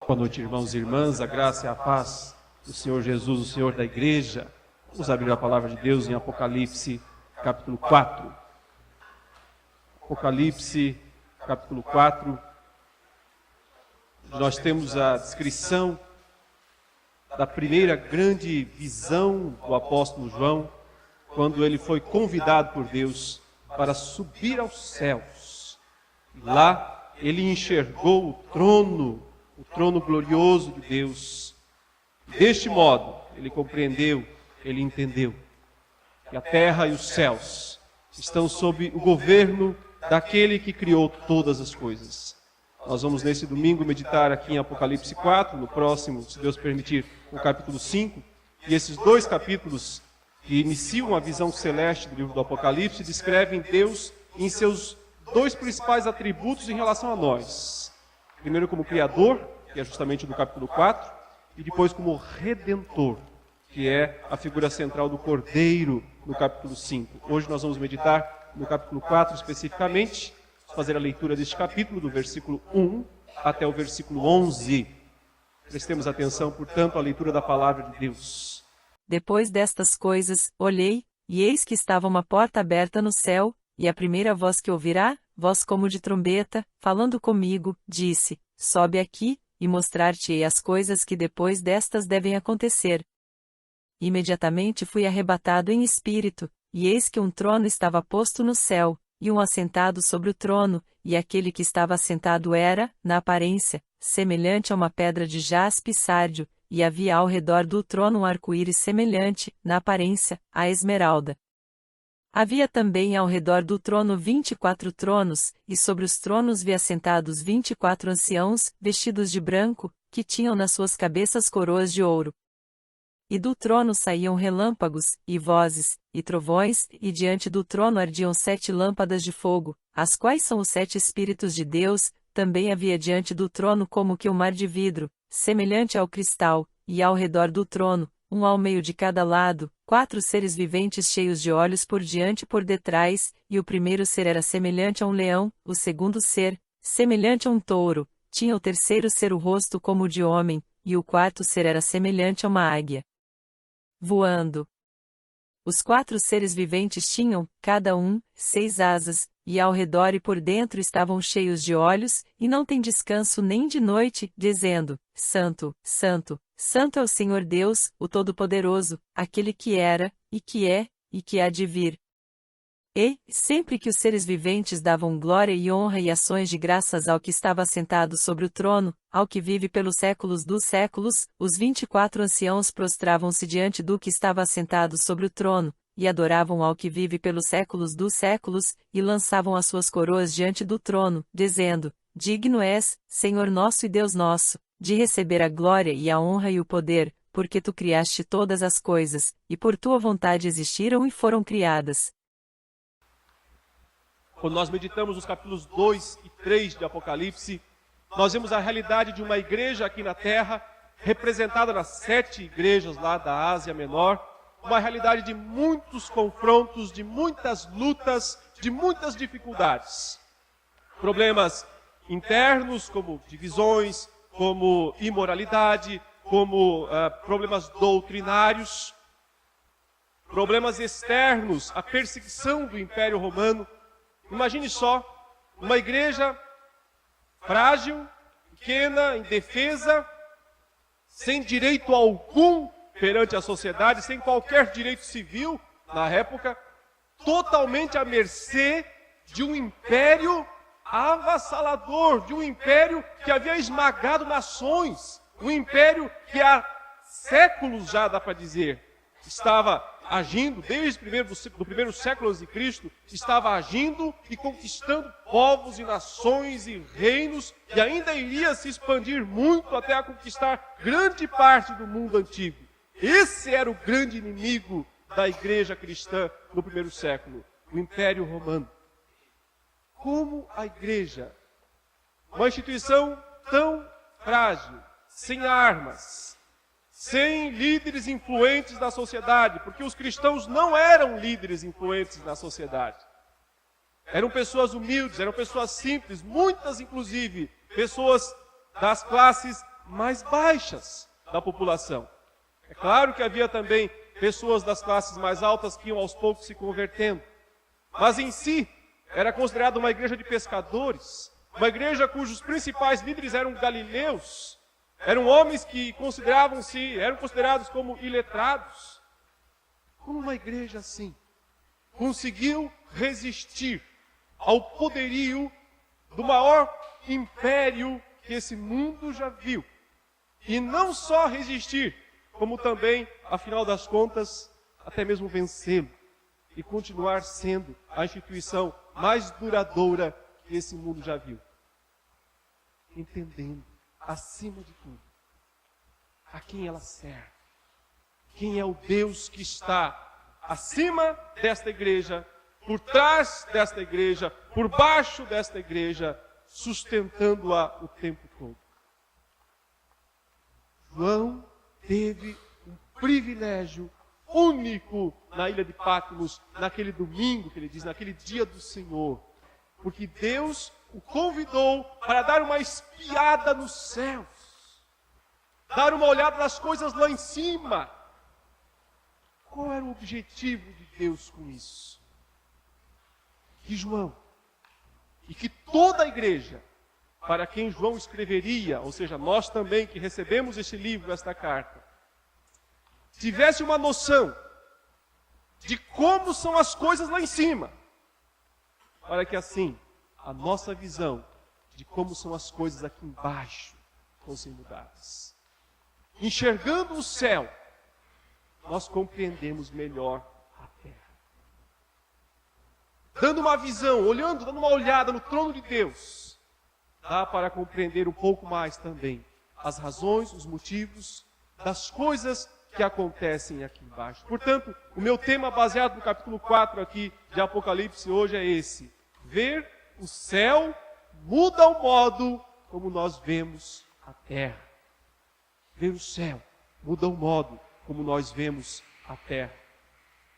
Boa noite, irmãos e irmãs, a graça e a paz do Senhor Jesus, o Senhor da igreja. Vamos abrir a palavra de Deus em Apocalipse, capítulo 4. Apocalipse, capítulo 4. Nós temos a descrição da primeira grande visão do apóstolo João, quando ele foi convidado por Deus para subir aos céus. E lá ele enxergou o trono glorioso de Deus. Deste modo, ele compreendeu, ele entendeu que a terra e os céus estão sob o governo daquele que criou todas as coisas. Nós vamos nesse domingo meditar aqui em Apocalipse 4, no próximo, se Deus permitir, no capítulo 5. E esses dois capítulos que iniciam a visão celeste do livro do Apocalipse descrevem Deus em seus dois principais atributos em relação a nós. Primeiro como Criador, que é justamente do capítulo 4, e depois como Redentor, que é a figura central do Cordeiro no capítulo 5. Hoje nós vamos meditar no capítulo 4 especificamente, fazer a leitura deste capítulo, do versículo 1 até o versículo 11. Prestemos atenção, portanto, à leitura da palavra de Deus. Depois destas coisas, olhei, e eis que estava uma porta aberta no céu, e a primeira voz que ouvirá, voz como de trombeta, falando comigo, disse: Sobe aqui, e mostrar-te-ei as coisas que depois destas devem acontecer. Imediatamente fui arrebatado em espírito, e eis que um trono estava posto no céu, e um assentado sobre o trono, e aquele que estava assentado era, na aparência, semelhante a uma pedra de jaspe e sárdio, e havia ao redor do trono um arco-íris semelhante, na aparência, à esmeralda. Havia também ao redor do trono 24 tronos, e sobre os tronos vi assentados 24 anciãos, vestidos de branco, que tinham nas suas cabeças coroas de ouro. E do trono saíam relâmpagos, e vozes, e trovões, e diante do trono ardiam 7 lâmpadas de fogo, as quais são os 7 Espíritos de Deus. Também havia diante do trono como que um mar de vidro, semelhante ao cristal, e ao redor do trono, um ao meio de cada lado, 4 seres viventes cheios de olhos por diante e por detrás, e o primeiro ser era semelhante a um leão, o segundo ser, semelhante a um touro, tinha o terceiro ser o rosto como o de homem, e o quarto ser era semelhante a uma águia voando. Os 4 seres viventes tinham, cada um, 6 asas, e ao redor e por dentro estavam cheios de olhos, e não têm descanso nem de noite, dizendo: Santo, Santo, Santo é o Senhor Deus, o Todo-Poderoso, aquele que era, e que há de vir. E, sempre que os seres viventes davam glória e honra e ações de graças ao que estava assentado sobre o trono, ao que vive pelos séculos dos séculos, os 24 anciãos prostravam-se diante do que estava assentado sobre o trono, e adoravam ao que vive pelos séculos dos séculos, e lançavam as suas coroas diante do trono, dizendo: Digno és, Senhor nosso e Deus nosso, de receber a glória e a honra e o poder, porque tu criaste todas as coisas, e por tua vontade existiram e foram criadas. Quando nós meditamos os capítulos 2 e 3 de Apocalipse, nós vemos a realidade de uma igreja aqui na Terra, representada nas 7 igrejas lá da Ásia Menor, uma realidade de muitos confrontos, de muitas lutas, de muitas dificuldades. Problemas internos, como divisões, como imoralidade, como problemas doutrinários. Problemas externos, a perseguição do Império Romano. Imagine só, uma igreja frágil, pequena, indefesa, sem direito algum perante a sociedade, sem qualquer direito civil na época, totalmente à mercê de um império avassalador, de um império que havia esmagado nações, um império que há séculos já, dá para dizer, estava agindo, desde o primeiro século antes de Cristo, estava agindo e conquistando povos e nações e reinos, e ainda iria se expandir muito até a conquistar grande parte do mundo antigo. Esse era o grande inimigo da igreja cristã no primeiro século, o Império Romano. Como a igreja, uma instituição tão frágil, sem armas, sem líderes influentes na sociedade, porque os cristãos não eram líderes influentes na sociedade. Eram pessoas humildes, eram pessoas simples, muitas inclusive, pessoas das classes mais baixas da população. É claro que havia também pessoas das classes mais altas que iam aos poucos se convertendo. Mas em si, era considerada uma igreja de pescadores, uma igreja cujos principais líderes eram galileus, eram homens que eram considerados como iletrados. Como uma igreja assim conseguiu resistir ao poderio do maior império que esse mundo já viu? E não só resistir, como também, afinal das contas, até mesmo vencê-lo e continuar sendo a instituição mais duradoura que esse mundo já viu. Entendendo, acima de tudo, a quem ela serve. Quem é o Deus que está acima desta igreja, por trás desta igreja, por baixo desta igreja, sustentando-a o tempo todo. João teve um privilégio único na ilha de Patmos, naquele domingo, que ele diz, naquele dia do Senhor. Porque Deus o convidou para dar uma espiada nos céus, dar uma olhada nas coisas lá em cima. Qual era o objetivo de Deus com isso? Que João, e que toda a igreja, para quem João escreveria, ou seja, nós também que recebemos este livro, esta carta, tivesse uma noção de como são as coisas lá em cima, para que assim a nossa visão de como são as coisas aqui embaixo fossem mudadas. Enxergando o céu, nós compreendemos melhor a terra. Dando uma visão, dando uma olhada no trono de Deus, dá para compreender um pouco mais também as razões, os motivos das coisas que acontecem aqui embaixo. Portanto, o meu tema baseado no capítulo 4 aqui de Apocalipse hoje é esse: ver o céu muda o modo como nós vemos a terra. Ver o céu muda o modo como nós vemos a terra.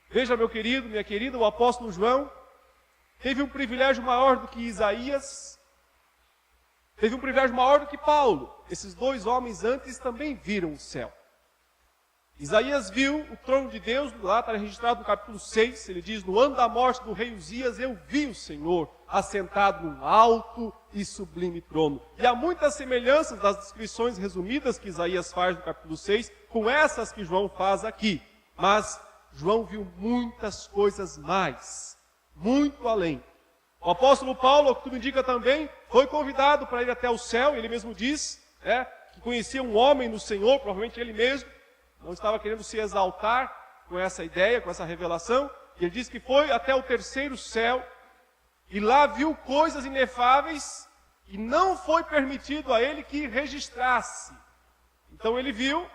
Veja, meu querido, minha querida, o apóstolo João teve um privilégio maior do que Isaías, teve um privilégio maior do que Paulo. Esses dois homens antes também viram o céu. Isaías viu o trono de Deus, lá está registrado no capítulo 6, ele diz: no ano da morte do rei Uzias, eu vi o Senhor assentado num alto e sublime trono. E há muitas semelhanças das descrições resumidas que Isaías faz no capítulo 6, com essas que João faz aqui. Mas João viu muitas coisas mais, muito além. O apóstolo Paulo, ao que tudo indica também, foi convidado para ir até o céu, ele mesmo diz, que conhecia um homem no Senhor, provavelmente ele mesmo, não estava querendo se exaltar com essa ideia, com essa revelação. E ele diz que foi até o terceiro céu e lá viu coisas inefáveis e não foi permitido a ele que registrasse. Então ele viu,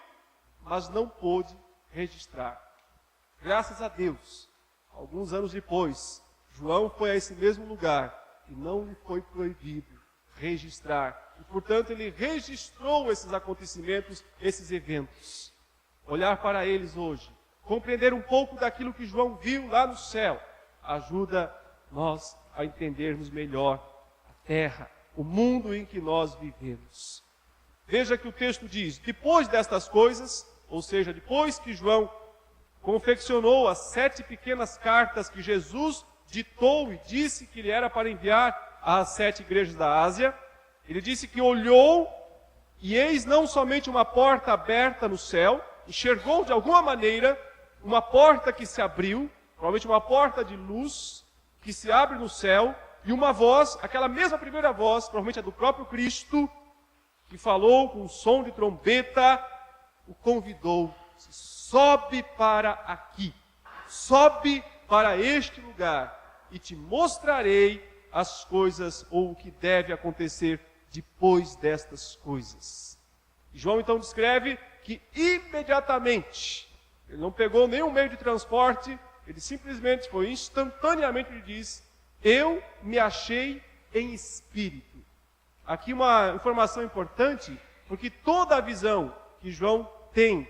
mas não pôde registrar. Graças a Deus, alguns anos depois, João foi a esse mesmo lugar e não lhe foi proibido registrar. E, portanto, ele registrou esses acontecimentos, esses eventos. Olhar para eles hoje, compreender um pouco daquilo que João viu lá no céu, ajuda nós a entendermos melhor a terra, o mundo em que nós vivemos. Veja que o texto diz: depois destas coisas, ou seja, depois que João confeccionou as 7 pequenas cartas que Jesus ditou e disse que ele era para enviar às 7 igrejas da Ásia, ele disse que olhou e eis não somente uma porta aberta no céu, enxergou de alguma maneira uma porta que se abriu, provavelmente uma porta de luz que se abre no céu, e uma voz, aquela mesma primeira voz, provavelmente a do próprio Cristo, que falou com um som de trombeta, o convidou: sobe para aqui, sobe para este lugar, e te mostrarei as coisas ou o que deve acontecer depois destas coisas. E João então descreve que imediatamente, ele não pegou nenhum meio de transporte, ele simplesmente foi instantaneamente, ele diz: eu me achei em espírito. Aqui uma informação importante, porque toda a visão que João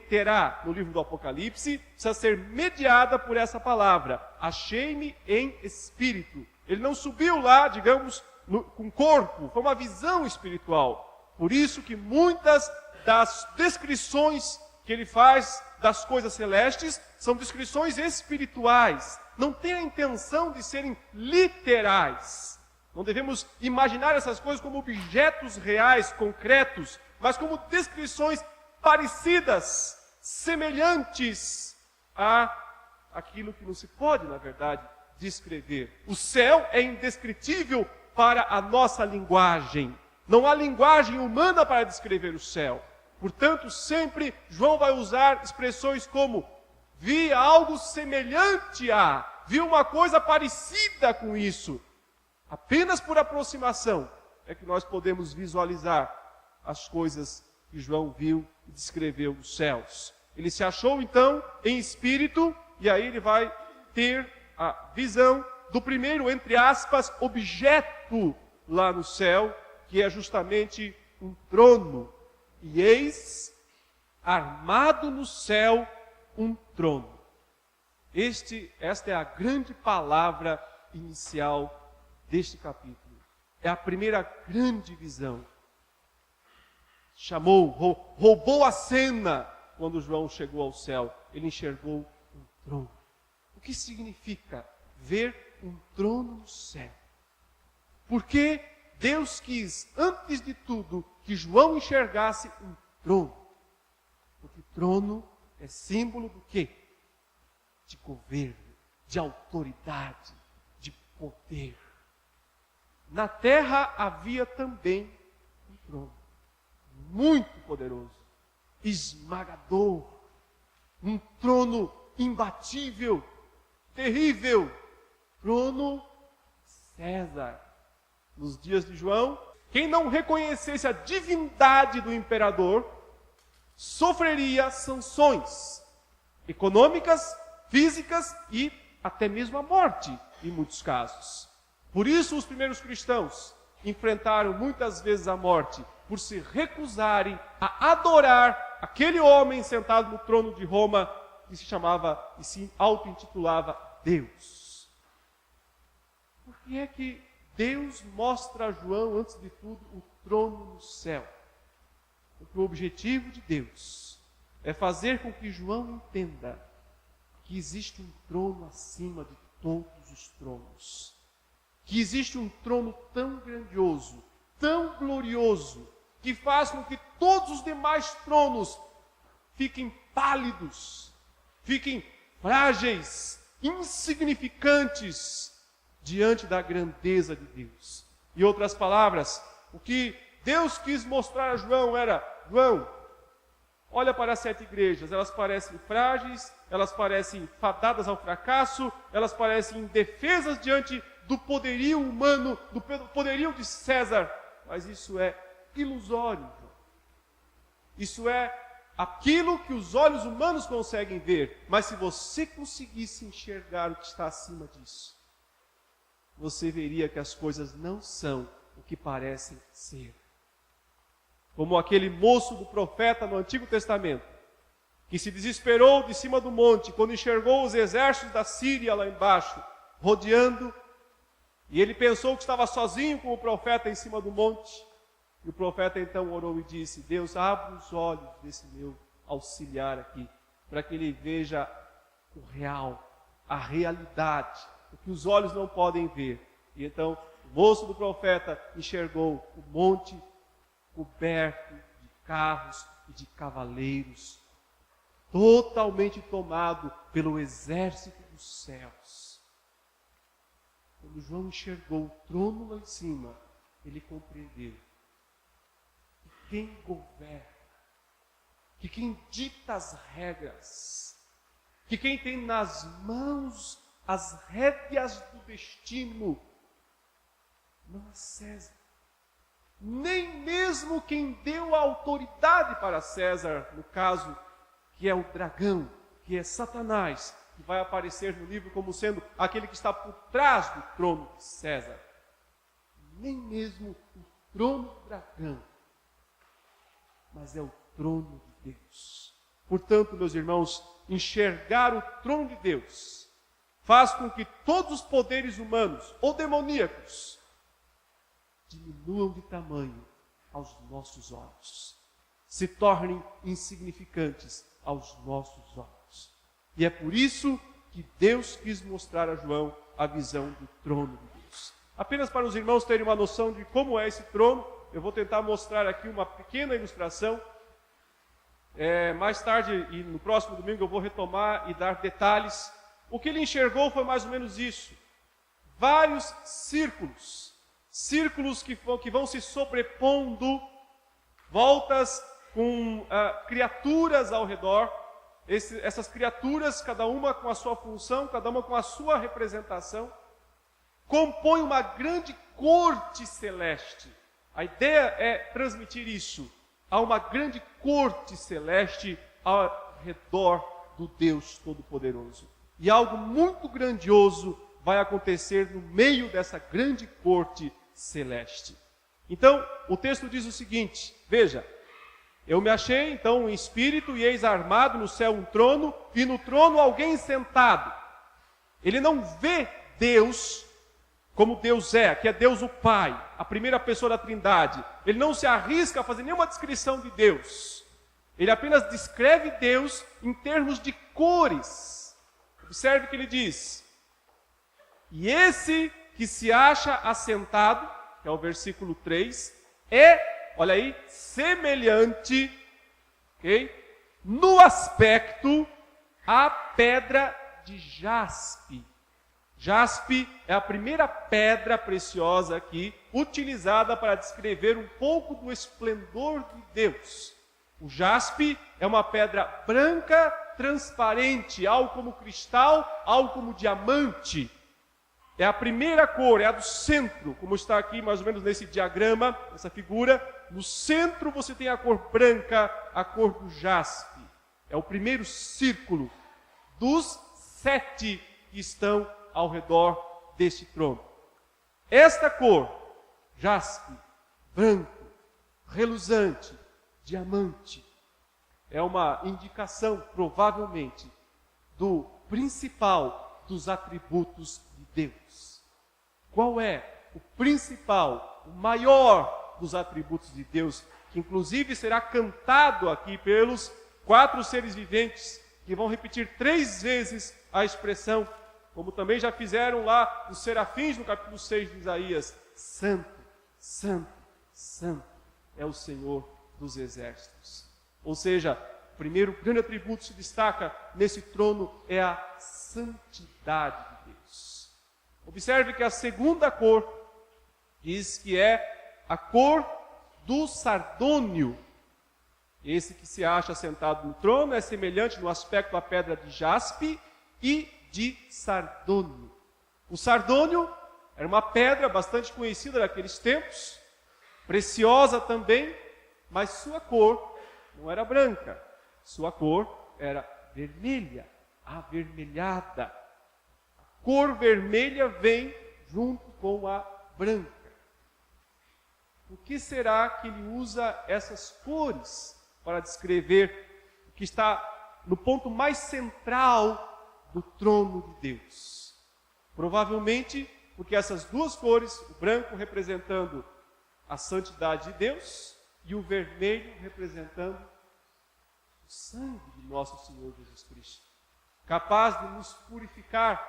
terá no livro do Apocalipse, precisa ser mediada por essa palavra: achei-me em espírito. Ele não subiu lá, digamos, com corpo, foi uma visão espiritual. Por isso que muitas das descrições que ele faz das coisas celestes são descrições espirituais. Não tem a intenção de serem literais. Não devemos imaginar essas coisas como objetos reais, concretos, mas como descrições parecidas, semelhantes a aquilo que não se pode, na verdade, descrever. O céu é indescritível para a nossa linguagem. Não há linguagem humana para descrever o céu. Portanto, sempre João vai usar expressões como vi algo semelhante a, vi uma coisa parecida com isso. Apenas por aproximação é que nós podemos visualizar as coisas que João viu e descreveu nos céus. Ele se achou então em espírito e aí ele vai ter a visão do primeiro, entre aspas, objeto lá no céu, que é justamente um trono. E eis, armado no céu, um trono. Esta é a grande palavra inicial deste capítulo. É a primeira grande visão. Roubou a cena quando João chegou ao céu. Ele enxergou um trono. O que significa ver um trono no céu? Porque Deus quis, antes de tudo, que João enxergasse um trono. Porque trono é símbolo do quê? De governo, de autoridade, de poder. Na terra havia também um trono, muito poderoso, esmagador, um trono imbatível, terrível, trono César. Nos dias de João, quem não reconhecesse a divindade do imperador, sofreria sanções econômicas, físicas e até mesmo a morte, em muitos casos. Por isso os primeiros cristãos enfrentaram muitas vezes a morte, por se recusarem a adorar aquele homem sentado no trono de Roma, que se chamava e se auto-intitulava Deus. Por que é que Deus mostra a João, antes de tudo, o trono no céu? Porque o objetivo de Deus é fazer com que João entenda que existe um trono acima de todos os tronos. Que existe um trono tão grandioso, tão glorioso, que faz com que todos os demais tronos fiquem pálidos, fiquem frágeis, insignificantes diante da grandeza de Deus. Em outras palavras, o que Deus quis mostrar a João era: João, olha para as 7 igrejas, elas parecem frágeis, elas parecem fadadas ao fracasso, elas parecem indefesas diante do poderio humano, do poderio de César, mas isso é ilusório. Isso é aquilo que os olhos humanos conseguem ver, mas se você conseguisse enxergar o que está acima disso, você veria que as coisas não são o que parecem ser. Como aquele moço do profeta no Antigo Testamento, que se desesperou de cima do monte, quando enxergou os exércitos da Síria lá embaixo, rodeando, e ele pensou que estava sozinho com o profeta em cima do monte, e o profeta então orou e disse: Deus, abre os olhos desse meu auxiliar aqui, para que ele veja o real, a realidade, o que os olhos não podem ver. E então o moço do profeta enxergou o monte coberto de carros e de cavaleiros, totalmente tomado pelo exército dos céus. Quando João enxergou o trono lá em cima, ele compreendeu que quem governa, que quem dita as regras, que quem tem nas mãos as rédeas do destino, não é César. Nem mesmo quem deu a autoridade para César, no caso, que é o dragão, que é Satanás, que vai aparecer no livro como sendo aquele que está por trás do trono de César. Nem mesmo o trono do dragão, mas é o trono de Deus. Portanto, meus irmãos, enxergar o trono de Deus faz com que todos os poderes humanos ou demoníacos diminuam de tamanho aos nossos olhos. se tornem insignificantes aos nossos olhos. E é por isso que Deus quis mostrar a João a visão do trono de Deus. Apenas para os irmãos terem uma noção de como é esse trono, eu vou tentar mostrar aqui uma pequena ilustração. Mais tarde e no próximo domingo eu vou retomar e dar detalhes. O que ele enxergou foi mais ou menos isso. Vários círculos. Círculos que vão se sobrepondo, voltas com criaturas ao redor. Essas criaturas, cada uma com a sua função, cada uma com a sua representação, compõem uma grande corte celeste. A ideia é transmitir isso. Há uma grande corte celeste ao redor do Deus Todo-Poderoso. E algo muito grandioso vai acontecer no meio dessa grande corte celeste. Então, o texto diz o seguinte, veja: eu me achei, então, em espírito, e eis armado no céu um trono, e no trono alguém sentado. Ele não vê Deus como Deus é, que é Deus o Pai, a primeira pessoa da Trindade. Ele não se arrisca a fazer nenhuma descrição de Deus. Ele apenas descreve Deus em termos de cores. Observe que ele diz: e esse que se acha assentado, que é o versículo 3, olha aí, semelhante, no aspecto, à pedra de jaspe. Jaspe é a primeira pedra preciosa aqui, utilizada para descrever um pouco do esplendor de Deus. O jaspe é uma pedra branca, transparente, algo como cristal, algo como diamante. É a primeira cor, é a do centro, como está aqui mais ou menos nesse diagrama, nessa figura. No centro você tem a cor branca, a cor do jaspe. É o primeiro círculo dos 7 que estão ao redor deste trono. Esta cor, jaspe, branco, reluzante, diamante, é uma indicação, provavelmente, do principal dos atributos de Deus. Qual é o principal, o maior dos atributos de Deus, que inclusive será cantado aqui pelos 4 seres viventes, que vão repetir 3 vezes a expressão, como também já fizeram lá os serafins no capítulo 6 de Isaías: Santo, Santo, Santo é o Senhor dos exércitos. Ou seja, o primeiro grande atributo que se destaca nesse trono é a santidade de Deus. Observe que a segunda cor diz que é a cor do sardônio. Esse que se acha sentado no trono é semelhante no aspecto à pedra de jaspe e de sardônio. O sardônio era uma pedra bastante conhecida naqueles tempos, preciosa também, mas sua cor não era branca, sua cor era vermelha, avermelhada. A cor vermelha vem junto com a branca. Por que será que ele usa essas cores para descrever o que está no ponto mais central do trono de Deus? Provavelmente porque essas duas cores, o branco representando a santidade de Deus e o vermelho representando o sangue de nosso Senhor Jesus Cristo, capaz de nos purificar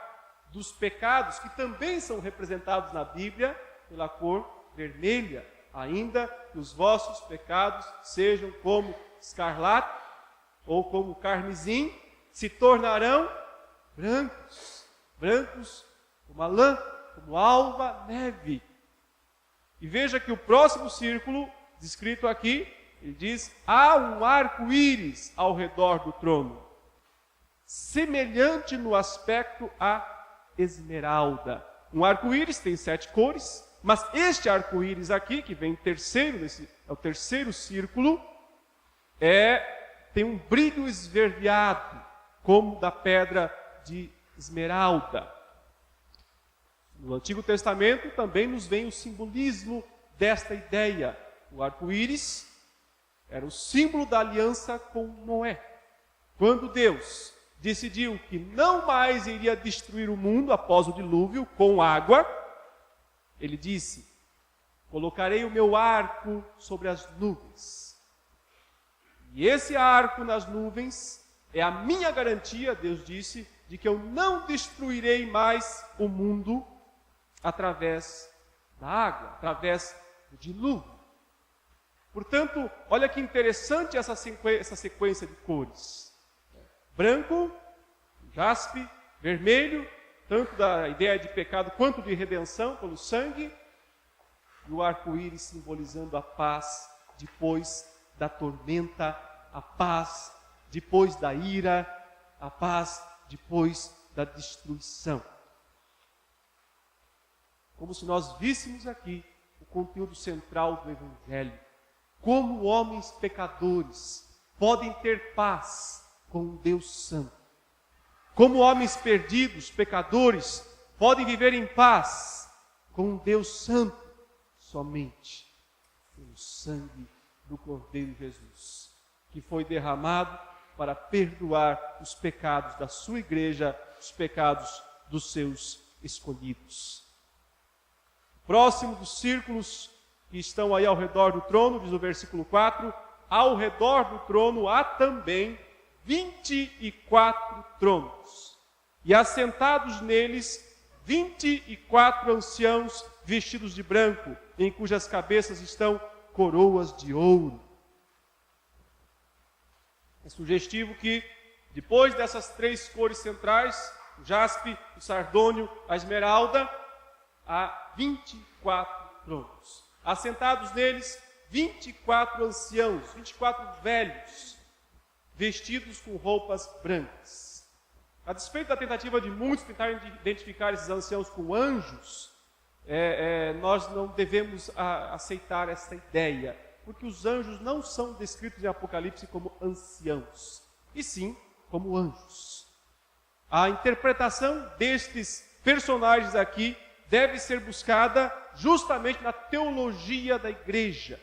dos pecados que também são representados na Bíblia pela cor vermelha. Ainda que os vossos pecados sejam como escarlate ou como carmesim, se tornarão brancos, brancos como a lã, como alva neve. E veja que o próximo círculo, descrito aqui, ele diz: há um arco-íris ao redor do trono, semelhante no aspecto à esmeralda. Um arco-íris tem 7 cores, mas este arco-íris aqui, que vem terceiro, é o terceiro círculo, tem um brilho esverdeado, como da pedra de esmeralda. No Antigo Testamento também nos vem o simbolismo desta ideia. O arco-íris era o símbolo da aliança com Noé. Quando Deus decidiu que não mais iria destruir o mundo após o dilúvio com água, ele disse: colocarei o meu arco sobre as nuvens. E esse arco nas nuvens é a minha garantia, Deus disse, de que eu não destruirei mais o mundo através da água, através do dilúvio. Portanto, olha que interessante essa sequência de cores. Branco, jaspe, vermelho, tanto da ideia de pecado quanto de redenção pelo sangue, e o arco-íris simbolizando a paz depois da tormenta, a paz depois da ira, a paz depois da destruição. Como se nós víssemos aqui o conteúdo central do Evangelho. Como homens pecadores podem ter paz com um Deus santo. Como homens perdidos, pecadores, podem viver em paz com um Deus santo somente pelo sangue do Cordeiro Jesus, que foi derramado para perdoar os pecados da sua igreja, os pecados dos seus escolhidos. Próximo dos círculos que estão aí ao redor do trono, diz o versículo 4, ao redor do trono há também 24 tronos, e assentados neles 24 anciãos vestidos de branco, em cujas cabeças estão coroas de ouro. É sugestivo que, depois dessas três cores centrais, o jaspe, o sardônio, a esmeralda, há 24 tronos. Assentados neles, 24 anciãos, 24 velhos, vestidos com roupas brancas. A despeito da tentativa de muitos tentarem identificar esses anciãos com anjos, nós não devemos aceitar essa ideia, porque os anjos não são descritos em Apocalipse como anciãos, e sim como anjos. A interpretação destes personagens aqui deve ser buscada justamente na teologia da igreja.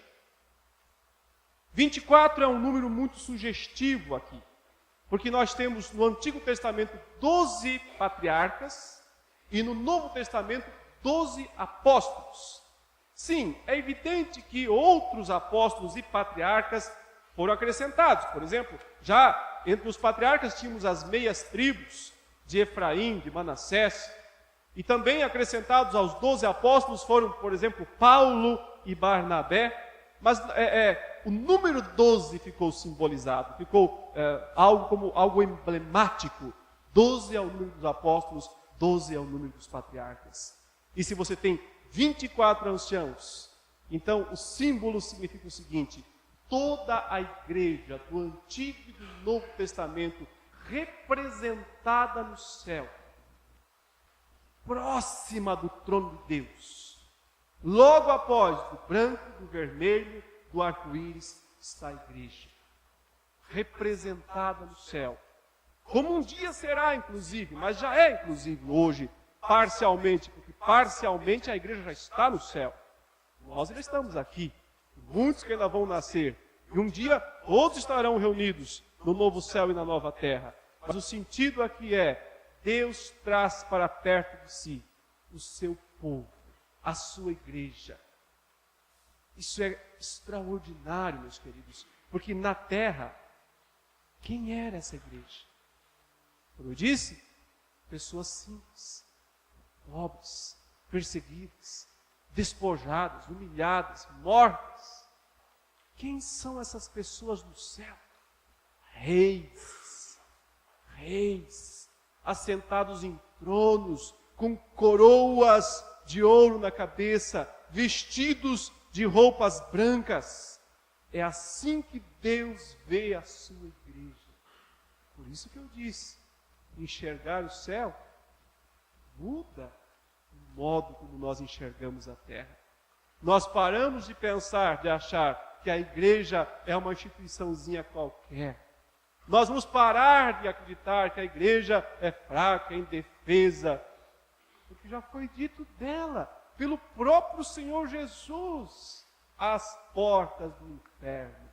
24 é um número muito sugestivo aqui, porque nós temos no Antigo Testamento 12 patriarcas e no Novo Testamento 12 apóstolos. Sim, é evidente que outros apóstolos e patriarcas foram acrescentados. Por exemplo, já entre os patriarcas tínhamos as meias tribos de Efraim, de Manassés, e também acrescentados aos 12 apóstolos foram, por exemplo, Paulo e Barnabé. Mas o número 12 ficou simbolizado, ficou algo emblemático. 12 é o número dos apóstolos, 12 é o número dos patriarcas. E se você tem 24 anciãos, então o símbolo significa o seguinte: toda a igreja do Antigo e do Novo Testamento representada no céu, próxima do trono de Deus, logo após do branco, do vermelho, do arco-íris, está a igreja, representada no céu. Como um dia será, inclusive, mas já é, inclusive, hoje, parcialmente, porque parcialmente a igreja já está no céu. Nós ainda estamos aqui, muitos que ainda vão nascer, e um dia outros estarão reunidos no novo céu e na nova terra. Mas o sentido aqui é: Deus traz para perto de si o seu povo, a sua igreja. Isso é extraordinário, meus queridos, porque na terra, quem era essa igreja? Como eu disse, pessoas simples, pobres, perseguidas, despojadas, humilhadas, mortas. Quem são essas pessoas no céu? Reis, assentados em tronos, com coroas de ouro na cabeça, vestidos de roupas brancas. É assim que Deus vê a sua igreja. Por isso que eu disse, enxergar o céu muda o modo como nós enxergamos a terra. Nós paramos de pensar, de achar que a igreja é uma instituiçãozinha qualquer. Nós vamos parar de acreditar que a igreja é fraca, indefesa, porque já foi dito dela, pelo próprio Senhor Jesus: as portas do inferno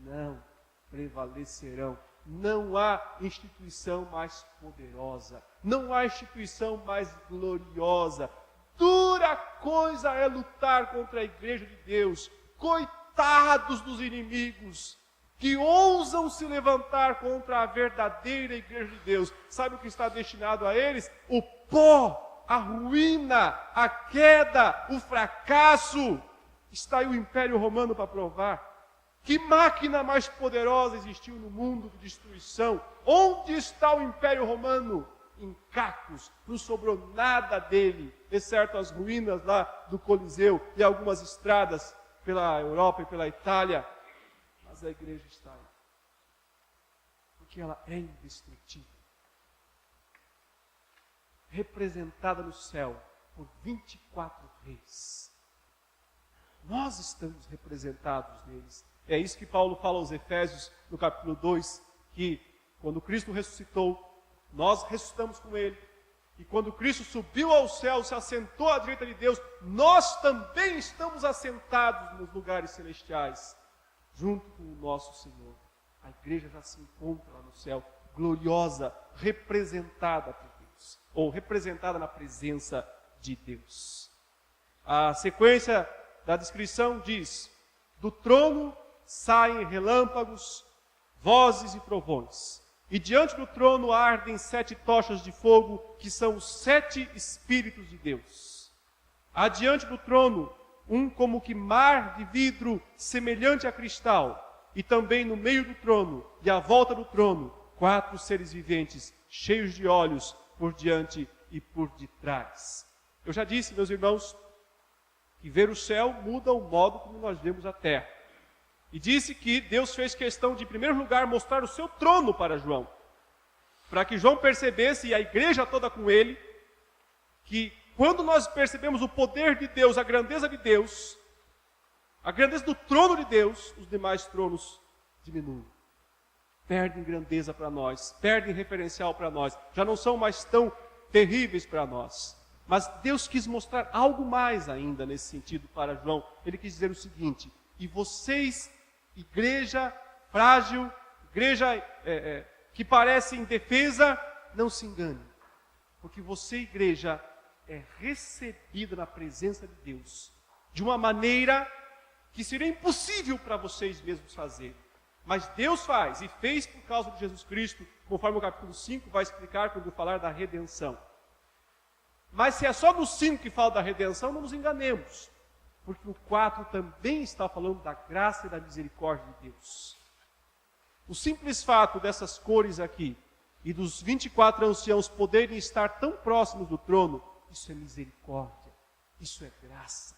não prevalecerão. Não há instituição mais poderosa, não há instituição mais gloriosa. Dura coisa é lutar contra a igreja de Deus. Coitados dos inimigos que ousam se levantar contra a verdadeira igreja de Deus. Sabe o que está destinado a eles? O pó, a ruína, a queda, o fracasso. Está aí o Império Romano para provar. Que máquina mais poderosa existiu no mundo de destruição? Onde está o Império Romano? Em cacos, não sobrou nada dele, exceto as ruínas lá do Coliseu e algumas estradas pela Europa e pela Itália. Mas a igreja está aí, porque ela é indestrutível, representada no céu por 24 reis. Nós estamos representados neles. É isso que Paulo fala aos Efésios, no capítulo 2, que quando Cristo ressuscitou, nós ressuscitamos com Ele. E quando Cristo subiu ao céu, se assentou à direita de Deus, nós também estamos assentados nos lugares celestiais, junto com o nosso Senhor. A igreja já se encontra lá no céu, gloriosa, representada por Deus, ou representada na presença de Deus. A sequência da descrição diz: do trono saem relâmpagos, vozes e trovões. E diante do trono ardem 7 tochas de fogo, que são os 7 Espíritos de Deus. Adiante do trono, um como que mar de vidro semelhante a cristal, e também no meio do trono e à volta do trono, 4 seres viventes, cheios de olhos por diante e por detrás. Eu já disse, meus irmãos, que ver o céu muda o modo como nós vemos a terra. E disse que Deus fez questão de, em primeiro lugar, mostrar o seu trono para João, para que João percebesse, e a igreja toda com ele, que quando nós percebemos o poder de Deus, a grandeza de Deus, a grandeza do trono de Deus, os demais tronos diminuem. Perdem grandeza para nós, perdem referencial para nós, já não são mais tão terríveis para nós. Mas Deus quis mostrar algo mais ainda nesse sentido para João. Ele quis dizer o seguinte: e vocês, igreja frágil, igreja que parece indefesa, não se engane. Porque você, igreja, é recebida na presença de Deus de uma maneira que seria impossível para vocês mesmos fazerem. Mas Deus faz, e fez por causa de Jesus Cristo, conforme o capítulo 5 vai explicar quando falar da redenção. Mas se é só no 5 que fala da redenção, não nos enganemos. Porque o 4 também está falando da graça e da misericórdia de Deus. O simples fato dessas cores aqui, e dos 24 anciãos poderem estar tão próximos do trono, isso é misericórdia, isso é graça.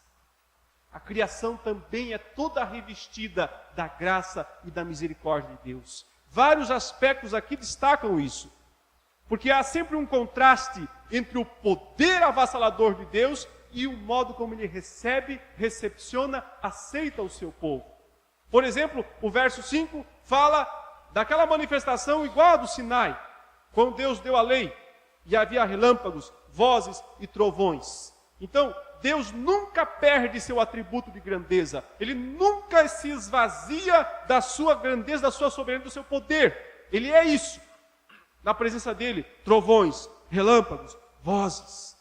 A criação também é toda revestida da graça e da misericórdia de Deus. Vários aspectos aqui destacam isso. Porque há sempre um contraste entre o poder avassalador de Deus e o modo como Ele recebe, recepciona, aceita o seu povo. Por exemplo, o verso 5 fala daquela manifestação igual a do Sinai, quando Deus deu a lei e havia relâmpagos, vozes e trovões. Então, Deus nunca perde seu atributo de grandeza. Ele nunca se esvazia da sua grandeza, da sua soberania, do seu poder. Ele é isso. Na presença dele, trovões, relâmpagos, vozes.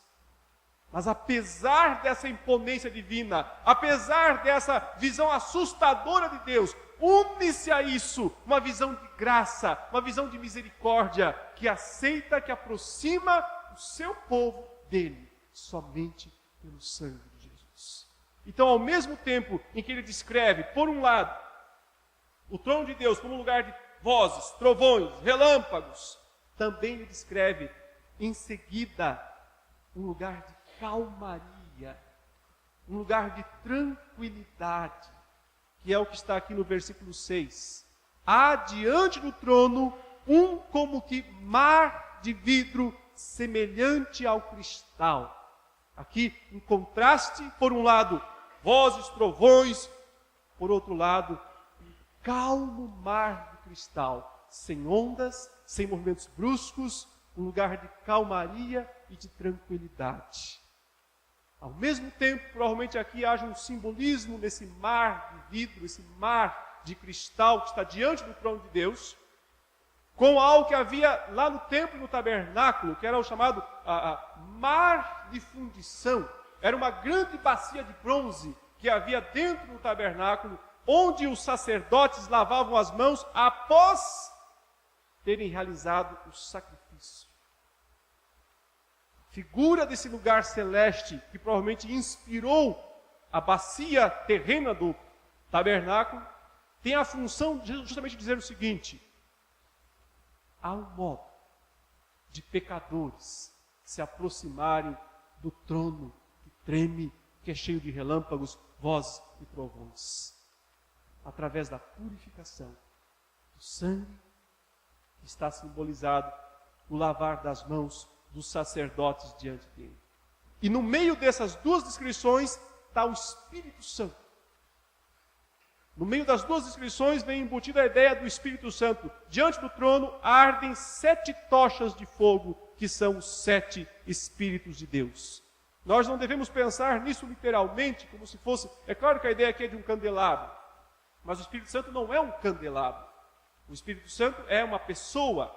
Mas apesar dessa imponência divina, apesar dessa visão assustadora de Deus, une-se a isso uma visão de graça, uma visão de misericórdia, que aceita, que aproxima o seu povo dele, somente pelo sangue de Jesus. Então, ao mesmo tempo em que ele descreve, por um lado, o trono de Deus como um lugar de vozes, trovões, relâmpagos, também ele descreve, em seguida, um lugar de calmaria, um lugar de tranquilidade, que é o que está aqui no versículo 6. Há diante do trono um como que mar de vidro semelhante ao cristal. Aqui, em contraste, por um lado, vozes, trovões, por outro lado, um calmo mar de cristal, sem ondas, sem movimentos bruscos, um lugar de calmaria e de tranquilidade. Ao mesmo tempo, provavelmente aqui haja um simbolismo nesse mar de vidro, esse mar de cristal que está diante do trono de Deus, com algo que havia lá no templo, no tabernáculo, que era o chamado mar de fundição. Era uma grande bacia de bronze que havia dentro do tabernáculo, onde os sacerdotes lavavam as mãos após terem realizado o sacrifício. Figura desse lugar celeste que provavelmente inspirou a bacia terrena do tabernáculo, tem a função de justamente dizer o seguinte: há um modo de pecadores se aproximarem do trono que treme, que é cheio de relâmpagos, vozes e trovões, através da purificação do sangue que está simbolizado no lavar das mãos dos sacerdotes diante dele. E no meio dessas duas descrições está o Espírito Santo. No meio das duas descrições vem embutida a ideia do Espírito Santo. Diante do trono ardem 7 tochas de fogo, que são os 7 Espíritos de Deus. Nós não devemos pensar nisso literalmente, como se fosse... É claro que a ideia aqui é de um candelabro, mas o Espírito Santo não é um candelabro. O Espírito Santo é uma pessoa,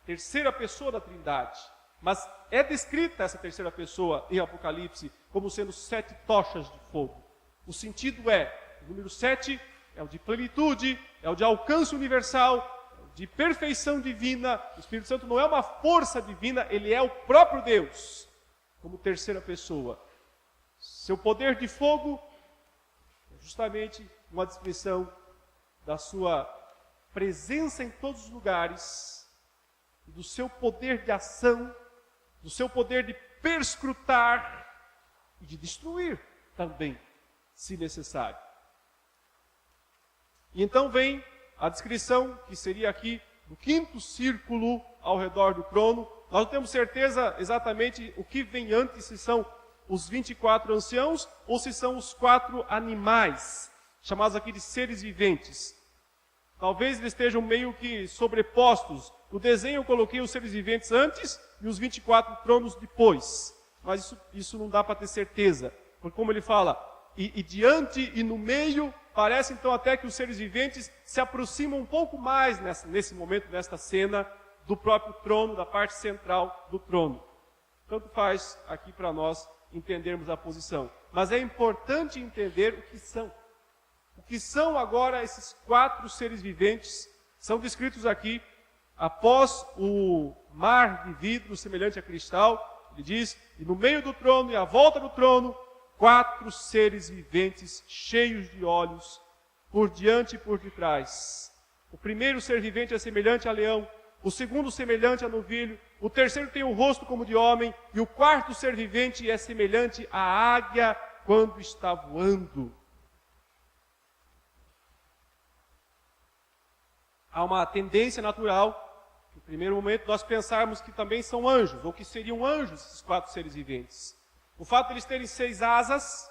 terceira pessoa da Trindade. Mas é descrita essa terceira pessoa em Apocalipse como sendo 7 tochas de fogo. O sentido é, o número 7 é o de plenitude, é o de alcance universal, é o de perfeição divina. O Espírito Santo não é uma força divina, ele é o próprio Deus, como terceira pessoa. Seu poder de fogo é justamente uma descrição da sua presença em todos os lugares, do seu poder de ação, do seu poder de perscrutar e de destruir também, se necessário. E então vem a descrição, que seria aqui, do 5º círculo ao redor do trono. Nós não temos certeza exatamente o que vem antes, se são os 24 anciãos ou se são os 4 animais, chamados aqui de seres viventes. Talvez eles estejam meio que sobrepostos. No desenho eu coloquei os seres viventes antes e os 24 tronos depois. Mas isso não dá para ter certeza. Porque como ele fala, e diante e no meio, parece então até que os seres viventes se aproximam um pouco mais nesse momento, nesta cena, do próprio trono, da parte central do trono. Tanto faz aqui para nós entendermos a posição. Mas é importante entender o que são. O que são agora esses 4 seres viventes? São descritos aqui, após o mar de vidro semelhante a cristal, ele diz, e no meio do trono e à volta do trono, 4 seres viventes cheios de olhos, por diante e por detrás. O primeiro ser vivente é semelhante a leão, o segundo semelhante a novilho, o terceiro tem o rosto como de homem, e o 4º ser vivente é semelhante à águia quando está voando. Há uma tendência natural, no primeiro momento, nós pensarmos que também são anjos, ou que seriam anjos esses 4 seres viventes. O fato de eles terem 6 asas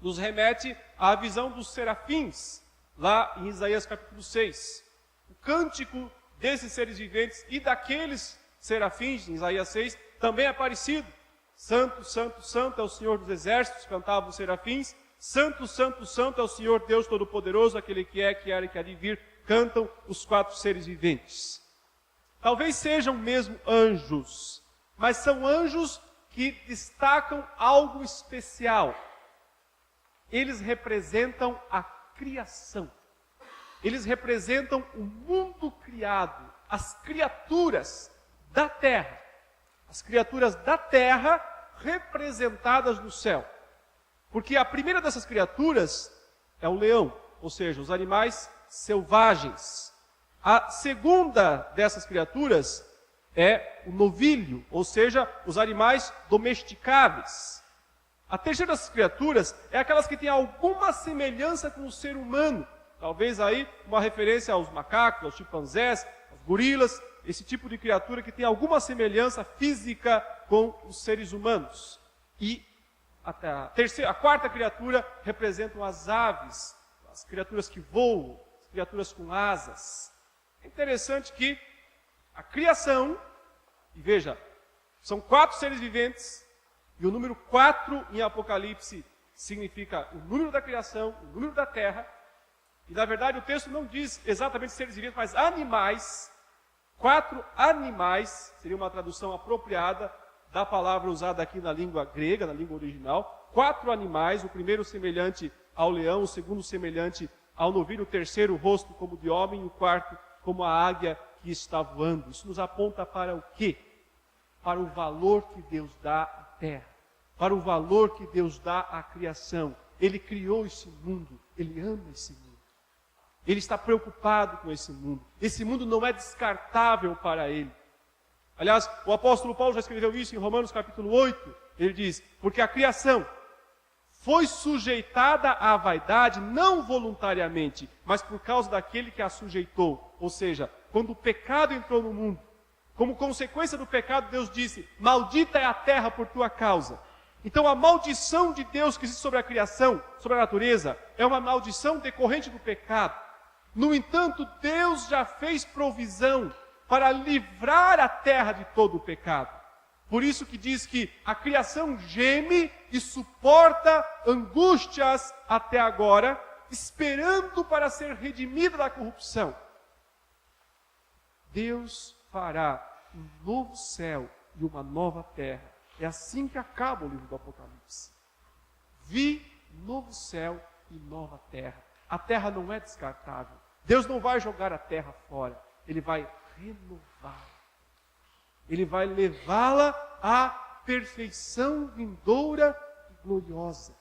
nos remete à visão dos serafins, lá em Isaías capítulo 6. O cântico desses seres viventes e daqueles serafins, em Isaías 6, também é parecido. Santo, santo, santo é o Senhor dos exércitos, cantavam os serafins. Santo, santo, santo é o Senhor Deus Todo-Poderoso, aquele que é, que era e que há de vir, cantam os 4 seres viventes. Talvez sejam mesmo anjos, mas são anjos que destacam algo especial. Eles representam a criação. Eles representam o mundo criado, as criaturas da terra. As criaturas da terra representadas no céu. Porque a primeira dessas criaturas é o leão, ou seja, os animais selvagens. A segunda dessas criaturas é o novilho, ou seja, os animais domesticáveis. A terceira dessas criaturas é aquelas que têm alguma semelhança com o ser humano. Talvez aí uma referência aos macacos, aos chimpanzés, aos gorilas, esse tipo de criatura que tem alguma semelhança física com os seres humanos. E a 4ª criatura representam as aves, as criaturas que voam, as criaturas com asas. É interessante que a criação, e veja, são 4 seres viventes, e o número 4 em Apocalipse significa o número da criação, o número da terra. E na verdade o texto não diz exatamente seres viventes, mas animais. 4 animais, seria uma tradução apropriada da palavra usada aqui na língua grega, na língua original. 4 animais, o primeiro semelhante ao leão, o segundo semelhante ao novilho, o terceiro o rosto como de homem, e o quarto como a águia que está voando. Isso nos aponta para o quê? Para o valor que Deus dá à terra, para o valor que Deus dá à criação. Ele criou esse mundo, Ele ama esse mundo. Ele está preocupado com esse mundo. Esse mundo não é descartável para Ele. Aliás, o apóstolo Paulo já escreveu isso em Romanos capítulo 8. Ele diz, porque a criação foi sujeitada à vaidade, não voluntariamente, mas por causa daquele que a sujeitou. Ou seja, quando o pecado entrou no mundo, como consequência do pecado, Deus disse, maldita é a terra por tua causa. Então a maldição de Deus que existe sobre a criação, sobre a natureza, é uma maldição decorrente do pecado. No entanto, Deus já fez provisão para livrar a terra de todo o pecado. Por isso que diz que a criação geme e suporta angústias até agora, esperando para ser redimida da corrupção. Deus fará um novo céu e uma nova terra. É assim que acaba o livro do Apocalipse. Vi novo céu e nova terra. A terra não é descartável. Deus não vai jogar a terra fora. Ele vai renová-la. Ele vai levá-la à perfeição vindoura e gloriosa.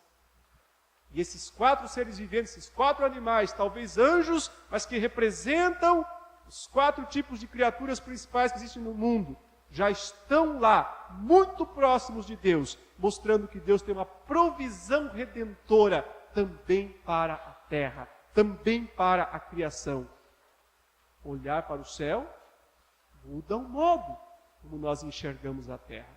E esses 4 seres viventes, esses 4 animais, talvez anjos, mas que representam os 4 tipos de criaturas principais que existem no mundo, já estão lá, muito próximos de Deus, mostrando que Deus tem uma provisão redentora também para a terra, também para a criação. Olhar para o céu muda o modo como nós enxergamos a terra.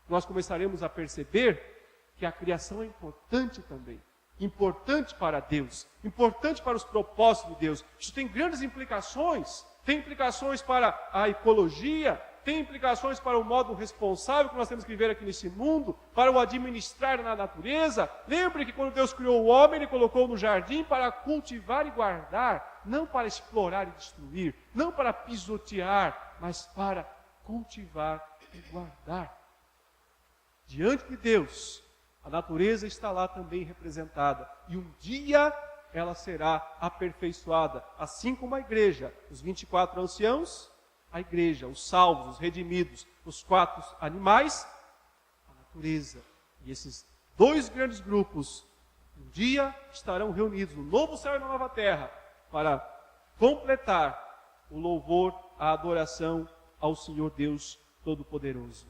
Nós começaremos a perceber que a criação é importante também. Importante para Deus, importante para os propósitos de Deus. Isso tem grandes implicações. Tem implicações para a ecologia, tem implicações para o modo responsável que nós temos que viver aqui nesse mundo, para o administrar na natureza. Lembre que quando Deus criou o homem, Ele colocou no jardim para cultivar e guardar, não para explorar e destruir, não para pisotear, mas para cultivar e guardar. Diante de Deus, a natureza está lá também representada, e um dia ela será aperfeiçoada, assim como a igreja, os 24 anciãos, a igreja, os salvos, os redimidos, os 4 animais, a natureza. E esses 2 grandes grupos, um dia estarão reunidos no novo céu e na nova terra, para completar o louvor, a adoração ao Senhor Deus Todo-Poderoso.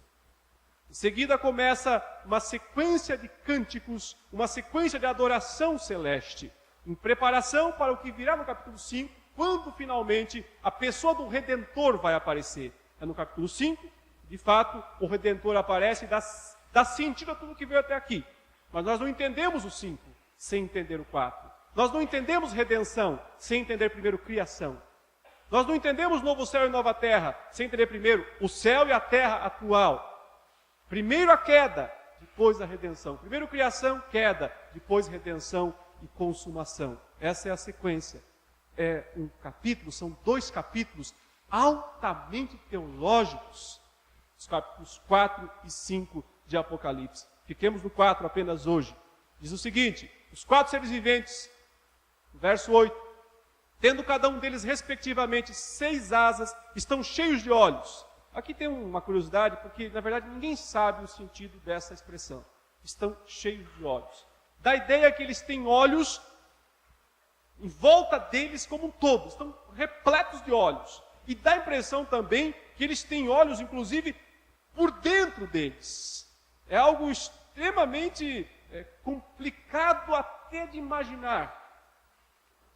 Em seguida começa uma sequência de cânticos, uma sequência de adoração celeste, em preparação para o que virá no capítulo 5, quando finalmente a pessoa do Redentor vai aparecer. É no capítulo 5, de fato, o Redentor aparece e dá sentido a tudo que veio até aqui. Mas nós não entendemos o 5 sem entender o 4. Nós não entendemos redenção sem entender primeiro criação. Nós não entendemos novo céu e nova terra sem entender primeiro o céu e a terra atual. Primeiro a queda, depois a redenção. Primeiro criação, queda, depois redenção e consumação. Essa é a sequência. É um capítulo, são 2 capítulos altamente teológicos. Os capítulos 4 e 5 de Apocalipse. Fiquemos no 4 apenas hoje. Diz o seguinte, os 4 seres viventes, verso 8, tendo cada um deles respectivamente 6 asas, estão cheios de olhos. Aqui tem uma curiosidade, porque na verdade ninguém sabe o sentido dessa expressão. Estão cheios de olhos. Dá a ideia que eles têm olhos em volta deles como um todo, estão repletos de olhos. E dá a impressão também que eles têm olhos, inclusive, por dentro deles. É algo extremamente complicado até de imaginar.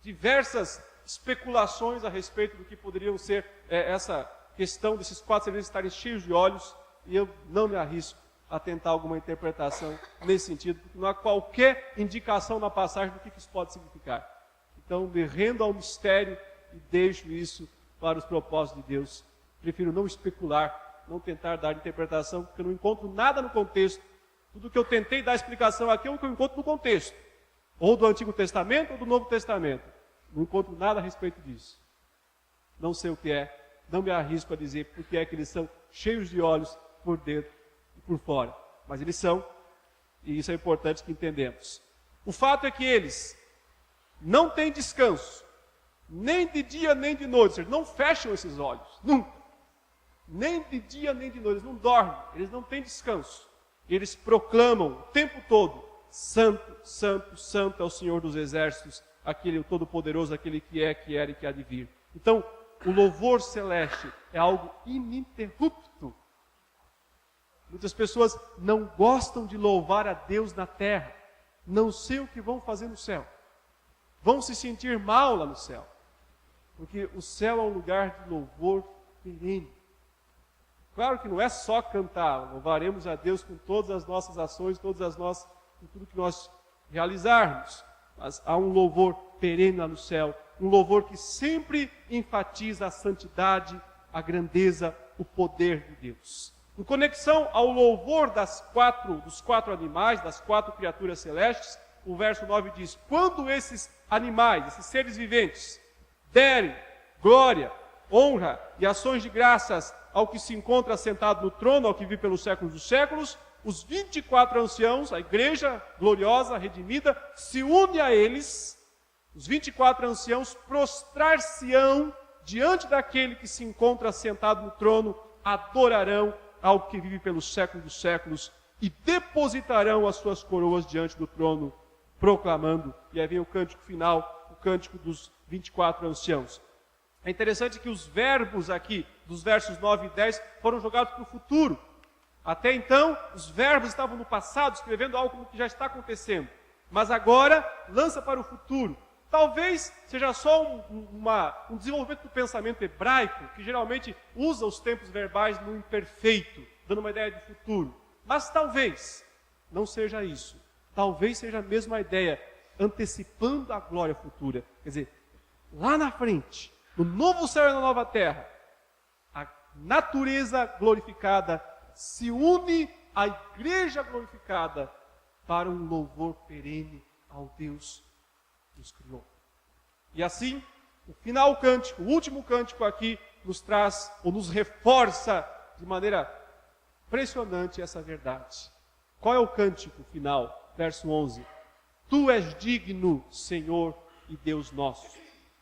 Diversas especulações a respeito do que poderiam ser essa questão desses 4 seres estarem cheios de olhos, e eu não me arrisco a tentar alguma interpretação nesse sentido, porque não há qualquer indicação na passagem do que isso pode significar. Então, me rendo ao mistério e deixo isso para os propósitos de Deus. Prefiro não especular, não tentar dar interpretação, porque eu não encontro nada no contexto. Tudo que eu tentei dar explicação aqui é o que eu encontro no contexto, ou do Antigo Testamento ou do Novo Testamento. Não encontro nada a respeito disso. Não sei o que é. Não me arrisco a dizer porque é que eles são cheios de olhos por dentro e por fora. Mas eles são, e isso é importante que entendemos. O fato é que eles não têm descanso, nem de dia nem de noite, eles não fecham esses olhos, nunca. Nem de dia nem de noite, eles não dormem, eles não têm descanso. Eles proclamam o tempo todo: Santo, Santo, Santo é o Senhor dos Exércitos, aquele o Todo-Poderoso, aquele que é, que era e que há de vir. Então, o louvor celeste é algo ininterrupto. Muitas pessoas não gostam de louvar a Deus na terra, não sei o que vão fazer no céu. Vão se sentir mal lá no céu, porque o céu é um lugar de louvor perene. Claro que não é só cantar, louvaremos a Deus com todas as nossas ações, com tudo que nós realizarmos. Mas há um louvor perene lá no céu, um louvor que sempre enfatiza a santidade, a grandeza, o poder de Deus. Em conexão ao louvor dos quatro animais, das quatro criaturas celestes, o verso 9 diz: quando esses animais, esses seres viventes, derem glória, honra e ações de graças ao que se encontra sentado no trono, ao que vive pelos séculos dos séculos, os 24 anciãos, a igreja gloriosa, redimida, se une a eles. Os 24 anciãos prostrar-se-ão diante daquele que se encontra sentado no trono, adorarão ao que vive pelos séculos dos séculos e depositarão as suas coroas diante do trono, proclamando. E aí vem o cântico final, o cântico dos 24 anciãos. É interessante que os verbos aqui, dos versos 9 e 10, foram jogados para o futuro. Até então, os verbos estavam no passado, escrevendo algo que já está acontecendo. Mas agora, lança para o futuro. Talvez seja só um desenvolvimento do pensamento hebraico, que geralmente usa os tempos verbais no imperfeito, dando uma ideia de futuro. Mas talvez não seja isso. Talvez seja a mesma ideia, antecipando a glória futura. Quer dizer, lá na frente, no novo céu e na nova terra, a natureza glorificada se une à igreja glorificada para um louvor perene ao Deus que nos criou. E assim, o final cântico, o último cântico aqui, nos traz ou nos reforça de maneira impressionante essa verdade. Qual é o cântico final? Verso 11. Tu és digno, Senhor e Deus nosso,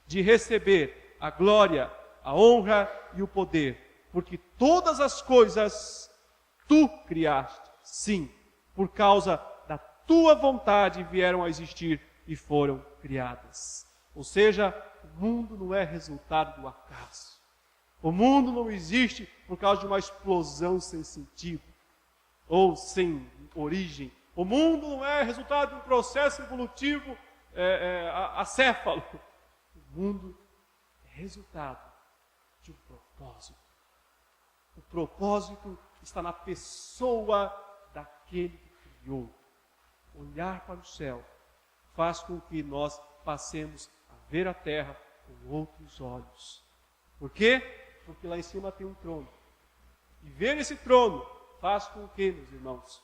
de receber a glória, a honra e o poder, porque todas as coisas tu criaste, sim, por causa da tua vontade vieram a existir e foram criadas. Ou seja, o mundo não é resultado do acaso. O mundo não existe por causa de uma explosão sem sentido ou sem origem. O mundo não é resultado de um processo evolutivo acéfalo. O mundo é resultado de um propósito. O propósito está na pessoa daquele que criou. Olhar para o céu faz com que nós passemos a ver a terra com outros olhos. Por quê? Porque lá em cima tem um trono. E ver esse trono faz com que, meus irmãos,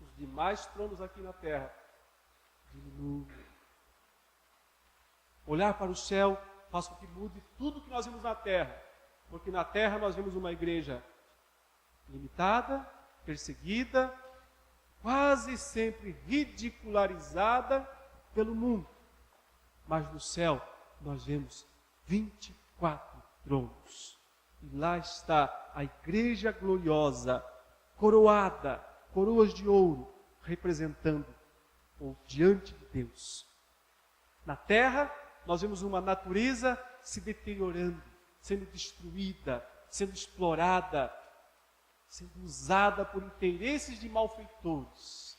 os demais tronos aqui na terra diminuam. Olhar para o céu faz com que mude tudo que nós vemos na terra. Porque na terra nós vemos uma igreja limitada, perseguida, quase sempre ridicularizada pelo mundo. Mas no céu nós vemos 24 tronos. E lá está a igreja gloriosa, coroada, coroas de ouro, representando ou diante de Deus. Na terra nós vemos uma natureza se deteriorando, sendo destruída, sendo explorada, sendo usada por interesses de malfeitores.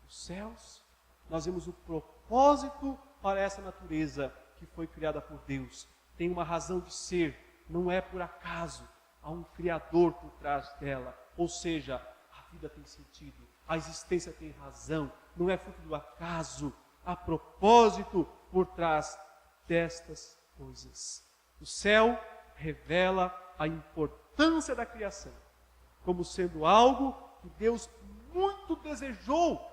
Nos céus, nós vemos o propósito para essa natureza que foi criada por Deus. Tem uma razão de ser, não é por acaso. Há um Criador por trás dela. Ou seja, a vida tem sentido, a existência tem razão, não é fruto do acaso. Há propósito por trás destas coisas. O céu revela a importância da criação como sendo algo que Deus muito desejou.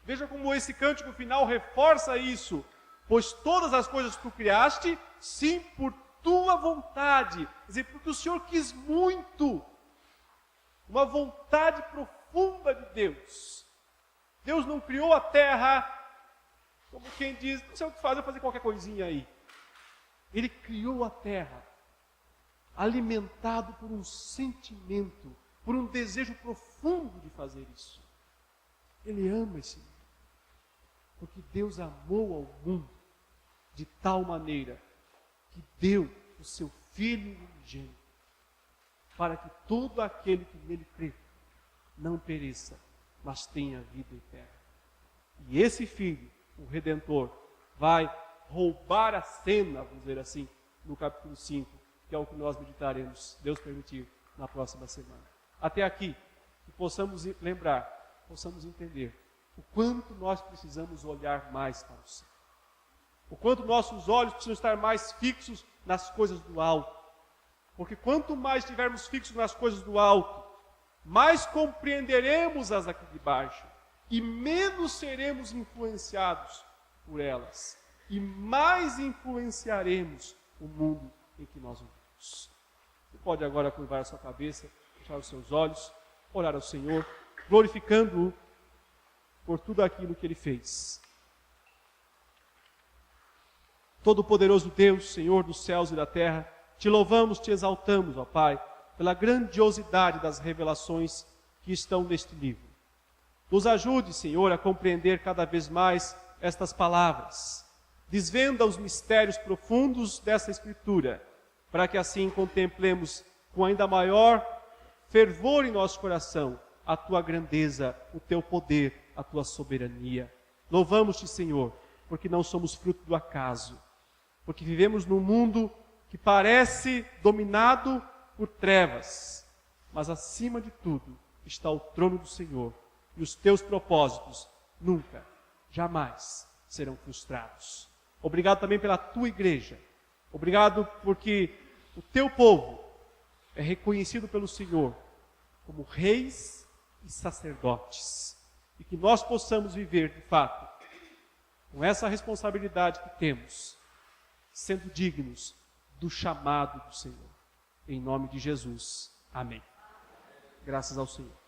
Veja como esse cântico final reforça isso. Pois todas as coisas que tu criaste, sim, por tua vontade. Quer dizer, porque o Senhor quis muito. Uma vontade profunda de Deus. Deus não criou a terra como quem diz, não sei o que fazer, vou fazer qualquer coisinha aí. Ele criou a terra, alimentado por um sentimento, por um desejo profundo de fazer isso. Ele ama esse mundo, porque Deus amou ao mundo de tal maneira que deu o seu Filho unigênito, para que todo aquele que nele crê não pereça, mas tenha vida eterna. E esse Filho, o Redentor, vai roubar a cena, vamos dizer assim, no capítulo 5, que é o que nós meditaremos, Deus permitir, na próxima semana. Até aqui, que possamos lembrar, possamos entender o quanto nós precisamos olhar mais para o céu. O quanto nossos olhos precisam estar mais fixos nas coisas do alto. Porque quanto mais estivermos fixos nas coisas do alto, mais compreenderemos as aqui de baixo e menos seremos influenciados por elas. E mais influenciaremos o mundo em que nós vivemos. Você pode agora curvar a sua cabeça, fechar os seus olhos, orar ao Senhor, glorificando-o por tudo aquilo que Ele fez. Todo-Poderoso Deus, Senhor dos céus e da terra, te louvamos, te exaltamos, ó Pai, pela grandiosidade das revelações que estão neste livro. Nos ajude, Senhor, a compreender cada vez mais estas palavras. Desvenda os mistérios profundos dessa Escritura, para que assim contemplemos com ainda maior fervor em nosso coração a Tua grandeza, o Teu poder, a Tua soberania. Louvamos-te, Senhor, porque não somos fruto do acaso, porque vivemos num mundo que parece dominado por trevas, mas acima de tudo está o trono do Senhor, e os Teus propósitos nunca, jamais serão frustrados. Obrigado também pela Tua igreja. Obrigado porque o Teu povo é reconhecido pelo Senhor como reis e sacerdotes. E que nós possamos viver, de fato, com essa responsabilidade que temos, sendo dignos do chamado do Senhor. Em nome de Jesus. Amém. Graças ao Senhor.